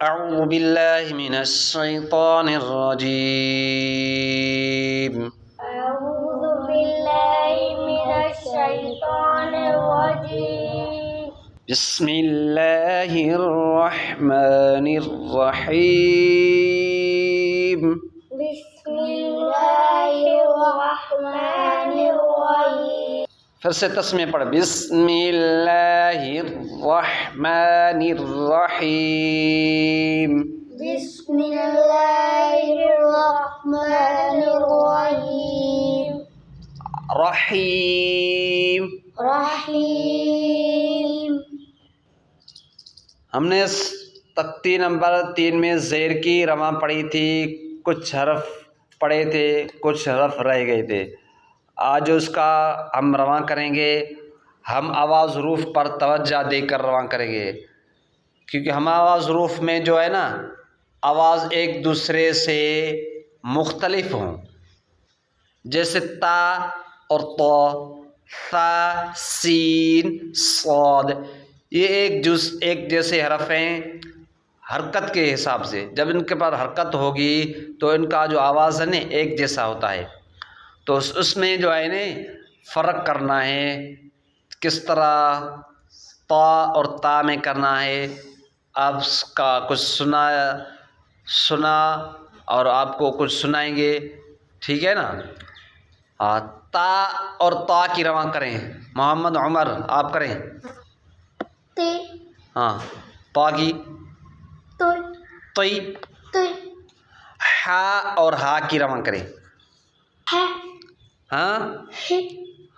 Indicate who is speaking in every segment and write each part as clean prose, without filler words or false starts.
Speaker 1: أعوذ بالله من الشيطان الرجيم
Speaker 2: أعوذ بالله من الشيطان الرجيم
Speaker 1: بسم الله الرحمن الرحيم
Speaker 2: بسم الله الرحمن الرحيم
Speaker 1: پھر سے تسمیہ پڑھ بسم اللہ الرحمن الرحیم
Speaker 2: بسم الله الرحمن الرحيم
Speaker 1: رحیم
Speaker 2: رحيم
Speaker 1: ہم نے تختی نمبر 3 میں زیر کی رواں پڑھی تھی، کچھ حرف پڑھے تھے، کچھ حرف رہ گئے تھے۔ آج اس کا ہم رواں کریں گے۔ ہم آواز حروف پر توجہ دے کر رواں کریں گے، کیونکہ ہم آواز حروف میں جو ہے نا آواز ایک دوسرے سے مختلف ہوں، جیسے تا اور تو، ثا، سین، صاد، یہ ایک جیسے حرف ہیں حرکت کے حساب سے۔ جب ان کے پاس حرکت ہوگی تو ان کا جو آواز ہے نا ایک جیسا ہوتا ہے، تو اس میں جو ہے نا فرق کرنا ہے، کس طرح تا اور تا میں کرنا ہے۔ آپ اس کا کچھ سنا اور آپ کو کچھ سنائیں گے، ٹھیک ہے نا؟ تا اور تا کی رواں کریں۔ محمد عمر آپ کریں۔
Speaker 2: تی
Speaker 1: ہاں، تا کی
Speaker 2: توی
Speaker 1: تی،
Speaker 2: توی
Speaker 1: ہا اور ہا کی رواں کریں۔
Speaker 2: ہے
Speaker 1: ہاں
Speaker 2: ہی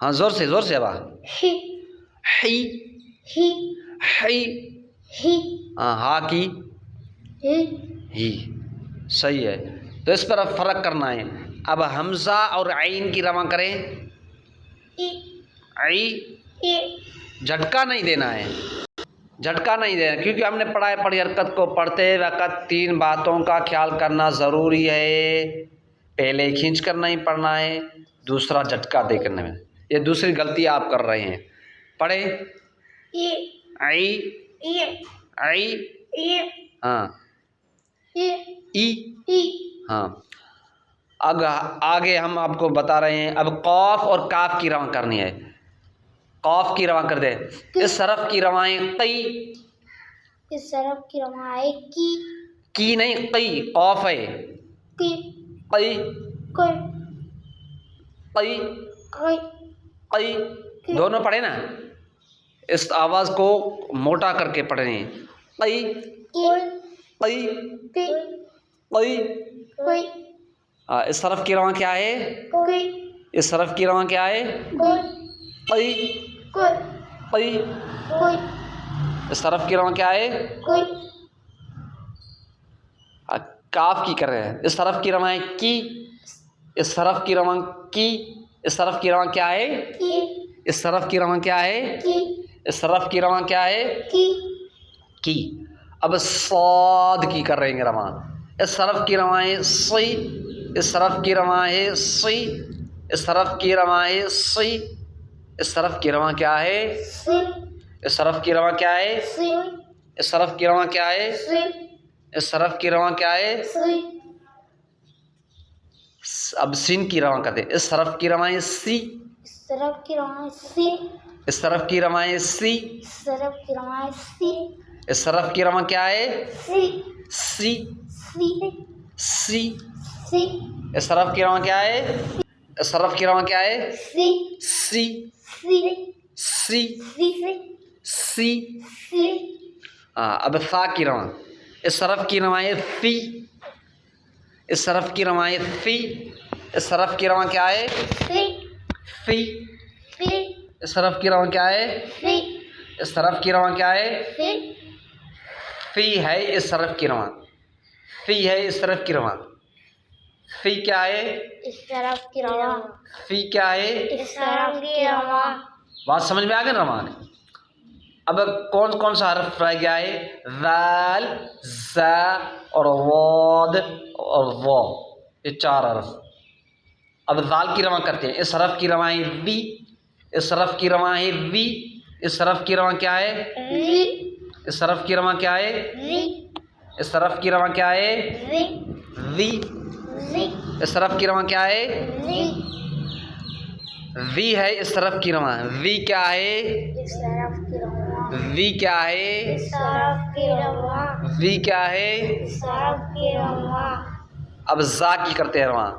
Speaker 1: ہاں، زور سے اب
Speaker 2: ہی
Speaker 1: ہی
Speaker 2: ہی
Speaker 1: ہی،
Speaker 2: ہی
Speaker 1: ہاں ہا کی
Speaker 2: ہی
Speaker 1: ہی، صحیح ہے۔ تو اس پر اب فرق کرنا ہے۔ اب حمزہ اور عین کی رواں کریں۔
Speaker 2: ای
Speaker 1: عی،
Speaker 2: ای
Speaker 1: جھٹکا نہیں دینا ہے، جھٹکا نہیں دینا، کیونکہ ہم نے پڑھی حرکت کو پڑھتے وقت 3 باتوں کا خیال کرنا ضروری ہے۔ پہلے کھینچ کر نہیں پڑھنا ہے، دوسرا جھٹکا دے کرنے میں۔ یہ دوسری غلطی آپ کر رہے ہیں۔ پڑھیں
Speaker 2: ای
Speaker 1: عی،
Speaker 2: ای
Speaker 1: عی،
Speaker 2: ای
Speaker 1: ہاں،
Speaker 2: ای
Speaker 1: ای،
Speaker 2: ای
Speaker 1: ہاں۔ اب آگے ہم آپ کو بتا رہے ہیں، اب قاف اور کاف کی رواں کرنی ہے۔ قاف کی رواں کر دیں۔ اس حرف کی روائیں قی،
Speaker 2: اس طرف کی رمائے
Speaker 1: کی نہیں قی، قاف ہے،
Speaker 2: کی
Speaker 1: قی،
Speaker 2: کوئی
Speaker 1: قی،
Speaker 2: کوئی
Speaker 1: قی، دونوں پڑھیں نا، اس آواز کو موٹا کر کے پڑھیں۔ قی،
Speaker 2: کوئی
Speaker 1: قی،
Speaker 2: کی
Speaker 1: قی۔
Speaker 2: کوئی
Speaker 1: اس حرف کی رواں کیا ہے؟
Speaker 2: کوئی
Speaker 1: اس حرف کی رواں کیا ہے؟
Speaker 2: کوئی
Speaker 1: قی،
Speaker 2: کوئی
Speaker 1: قی۔
Speaker 2: کوئی
Speaker 1: اس حرف کی رواں کیا ہے؟
Speaker 2: کوئی
Speaker 1: کاف کی کر رہے ہیں۔ اس حرف کی رواں ہے کی، اس حرف کی رواں کی، اس حرف کی رواں کیا ہے؟
Speaker 2: کی
Speaker 1: اس حرف کی رواں کیا ہے؟
Speaker 2: کی
Speaker 1: اس حرف کی رواں کیا ہے؟
Speaker 2: کی
Speaker 1: اب صاد کی کر رہے ہیں رواں۔ اس حرف کی رواں ہے سی، اس حرف کی رواں ہے سی، اس حرف کی رواں ہے سی، اس حرف کی رواں کیا ہے؟
Speaker 2: سی
Speaker 1: اس حرف کی رواں کیا ہے؟
Speaker 2: سی
Speaker 1: اس حرف کی رواں کیا ہے؟
Speaker 2: سی
Speaker 1: اس حرف کی رواں کیا ہے؟
Speaker 2: سی
Speaker 1: اب سین کی رواں کرتے ہیں۔ اس حرف کی رواں ہے سی،
Speaker 2: اس طرف کی رمائے سی
Speaker 1: اس حرف کی رواں ہے سی،
Speaker 2: اس طرف کی رمائے سی
Speaker 1: اس حرف کی رواں کیا ہے؟
Speaker 2: سی
Speaker 1: سی،
Speaker 2: سی
Speaker 1: سی۔
Speaker 2: سی
Speaker 1: اس حرف کی رواں کیا ہے؟ اس حرف کی رواں کیا ہے؟
Speaker 2: سی
Speaker 1: سی،
Speaker 2: سی
Speaker 1: سی،
Speaker 2: سی
Speaker 1: سی۔
Speaker 2: سی
Speaker 1: اب فا کی رواں۔ اس حرف کی رواں ہے فی، اس حرف کی رواں ہے فی، اس حرف کی رواں کیا ہے؟
Speaker 2: سی
Speaker 1: فی۔
Speaker 2: سی
Speaker 1: اس حرف کی رواں کیا ہے؟
Speaker 2: سی
Speaker 1: اس حرف کی رواں کیا ہے؟
Speaker 2: سی
Speaker 1: فی ہے اس حرف کی رواں، فی ہے اس حرف کی رواں۔ فی کیا ہے؟
Speaker 2: اس طرف کی رواں
Speaker 1: فی کیا ہے؟
Speaker 2: اس طرف کی رواں
Speaker 1: بات سمجھ میں آ گئی رواں؟ اب کون سا حرف رہ گیا ہے؟ ذال، زا اور واد اور وا، یہ 4 حرف۔ اب ذال کی رواں کرتے ہیں۔ اس حرف کی رواں ہے وی، اس حرف کی رواں ہے وی، اس حرف کی رواں کیا ہے؟
Speaker 2: وی
Speaker 1: اس حرف کی رواں کیا ہے؟
Speaker 2: وی
Speaker 1: اس طرف کی رواں کیا ہے؟
Speaker 2: ذی
Speaker 1: وی.
Speaker 2: ذی
Speaker 1: اس طرف کی رواں کیا ہے؟
Speaker 2: ذی
Speaker 1: وی ہے اس طرف کی رواں. وی کیا ہے؟
Speaker 2: اس طرف کی رواں
Speaker 1: وی کیا ہے؟
Speaker 2: اس طرف کی رواں
Speaker 1: وی کیا ہے؟
Speaker 2: اس طرف کی رواں
Speaker 1: اب زا کی کرتے ہیں رواں.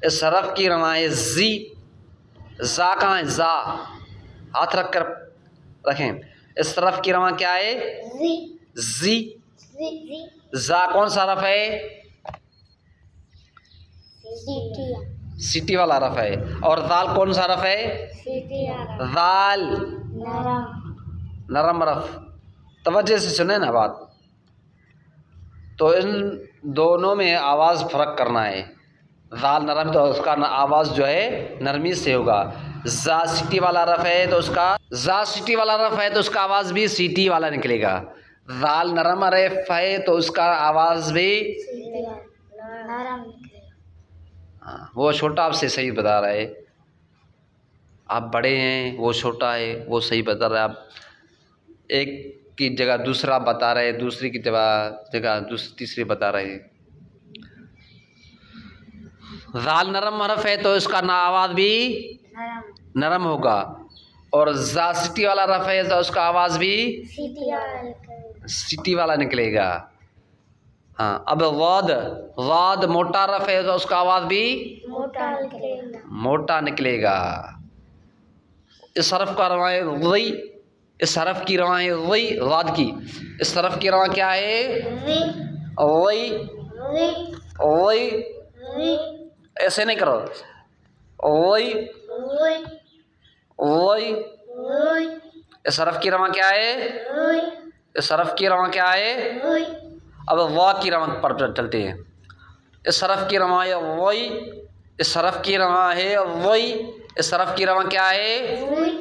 Speaker 1: اس طرف کی رواں ہے زی. زا کہاں ہے؟ زا ہاتھ رکھ کر رکھیں. اس طرف کی رواں کیا ہے؟
Speaker 2: ذی
Speaker 1: زی.
Speaker 2: ذی ذی
Speaker 1: زا کون سا حرف ہے؟
Speaker 2: سیٹیا
Speaker 1: سیٹی والا حرف ہے. اور ذال کون سا حرف ہے؟
Speaker 2: سیٹیا
Speaker 1: ذال
Speaker 2: نرم
Speaker 1: نرم حرف. توجہ سے سنیں نا بات. تو ان دونوں میں آواز فرق کرنا ہے. ذال نرم تو اس کا آواز جو ہے نرمی سے ہوگا. زا سیٹی والا حرف ہے تو اس کا زا سیٹی والا حرف ہے تو اس کا آواز بھی سیٹی والا نکلے گا. ذال نرم حرف ہے تو اس کا آواز بھی
Speaker 2: سیٹیا نرم نکلے
Speaker 1: وہ چھوٹا آپ سے صحیح بتا رہا ہے. آپ بڑے ہیں وہ چھوٹا ہے وہ صحیح بتا رہا ہے. آپ ایک کی جگہ دوسرا بتا رہے ہیں, دوسری کی جگہ تیسری بتا رہے ہیں. ذال نرم حرف ہے تو اس کا آواز بھی
Speaker 2: نرم
Speaker 1: نرم ہوگا. اور زا سیٹی والا حرف ہے تو اس کا آواز بھی
Speaker 2: سیٹیا نکلے
Speaker 1: سیٹی والا نکلے گا. ہاں اب غاد موٹا حرف ہے تو اس کا آواز بھی
Speaker 2: موٹا نکلے گا
Speaker 1: موٹا نکلے گا. اس حرف کا رواں ہے غی. اس حرف کی رواں ہے غی غاد کی. اس طرف کی رواں کیا ہے؟
Speaker 2: ذی
Speaker 1: غی
Speaker 2: ذی
Speaker 1: غی.
Speaker 2: ذی
Speaker 1: ایسے نہیں کرو. غی
Speaker 2: ذی
Speaker 1: غی.
Speaker 2: ذی
Speaker 1: اس حرف کی رواں کیا ہے؟
Speaker 2: ذی
Speaker 1: اس حرف کی رواں کیا ہے؟
Speaker 2: ذی
Speaker 1: اب وا کی رواں پر چلتے ہیں. اس حرف کی رواں ہے غی. اس حرف کی رواں ہے غی. اس حرف کی رواں کیا ہے؟
Speaker 2: ذی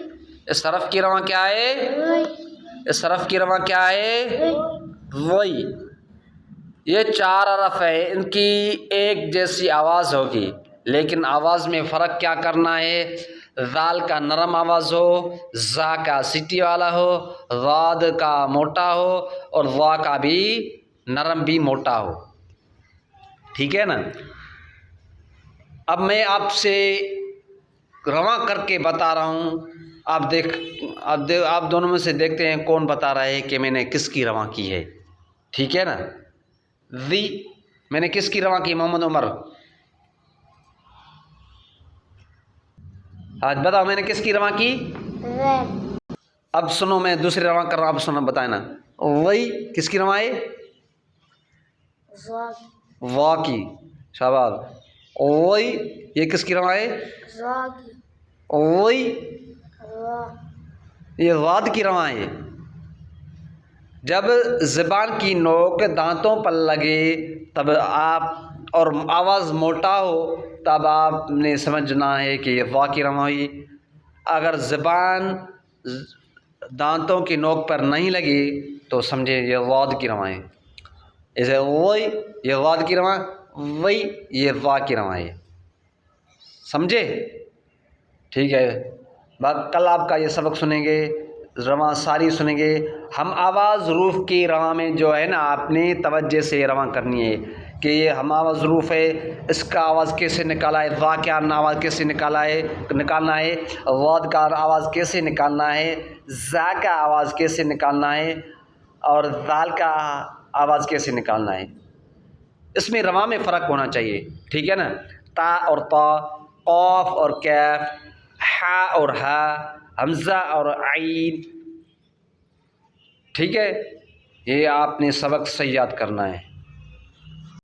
Speaker 1: اس حرف کی رواں کیا ہے؟
Speaker 2: ذی
Speaker 1: اس حرف کی رواں کیا ہے؟ غی. یہ چار حرف ہے, ان کی ایک جیسی آواز ہوگی لیکن آواز میں فرق کیا کرنا ہے؟ ذال کا نرم آواز ہو, زا کا سیٹی والا ہو, غاد کا موٹا ہو اور وا کا بھی نرم بھی موٹا ہو. ٹھیک ہے نا. اب میں آپ سے رواں کر کے بتا رہا ہوں. آپ دونوں میں سے دیکھتے ہیں کون بتا رہا ہے کہ میں نے کس کی رواں کی ہے. ٹھیک ہے نا. ذی میں نے کس کی رواں کی؟ محمد عمر آج بتاؤ میں نے کس کی رواں کی؟
Speaker 2: ذیل
Speaker 1: اب سنو میں دوسری رواں کر رہا ہوں, اب سنو بتائیں نا. وہی کس کی رواں ہے؟
Speaker 2: ذا
Speaker 1: وا کی. شاباش. وہی یہ کس کی رواں ہے؟
Speaker 2: ذا کی
Speaker 1: وہی
Speaker 2: ذا
Speaker 1: یہ غاد کی رواں ہے. جب زبان کی نوک دانتوں پر لگے تب آپ اور آواز موٹا ہو تب آپ نے سمجھنا ہے کہ یہ وا کی رواں ہوئی. اگر زبان دانتوں کی نوک پر نہیں لگی تو سمجھے یہ غاد کی رواں ہے. ایسے وہی یہ غاد کی رواں, وہی یہ وا کی رواں ہے. سمجھے؟ ٹھیک ہے. کل آپ کا یہ سبق سنیں گے, رواں ساری سنیں گے. ہم آواز حروف کی رواں میں جو ہے نا آپ نے توجہ سے رواں کرنی ہے کہ یہ ہم آواز حروف ہے, اس کا آواز کیسے نکالا ہے, وا کا آواز کیسے نکالنا ہے, غاد کا آواز کیسے نکالنا ہے, زا کا آواز کیسے نکالنا ہے اور ذال کا آواز کیسے نکالنا ہے. اس میں رواں میں فرق ہونا چاہیے. ٹھیک ہے نا. تا اور طا, قاف اور کیف, ہا اور ہا, حمزہ اور عین. ٹھیک ہے. یہ آپ نے سبق صحیح یاد کرنا ہے.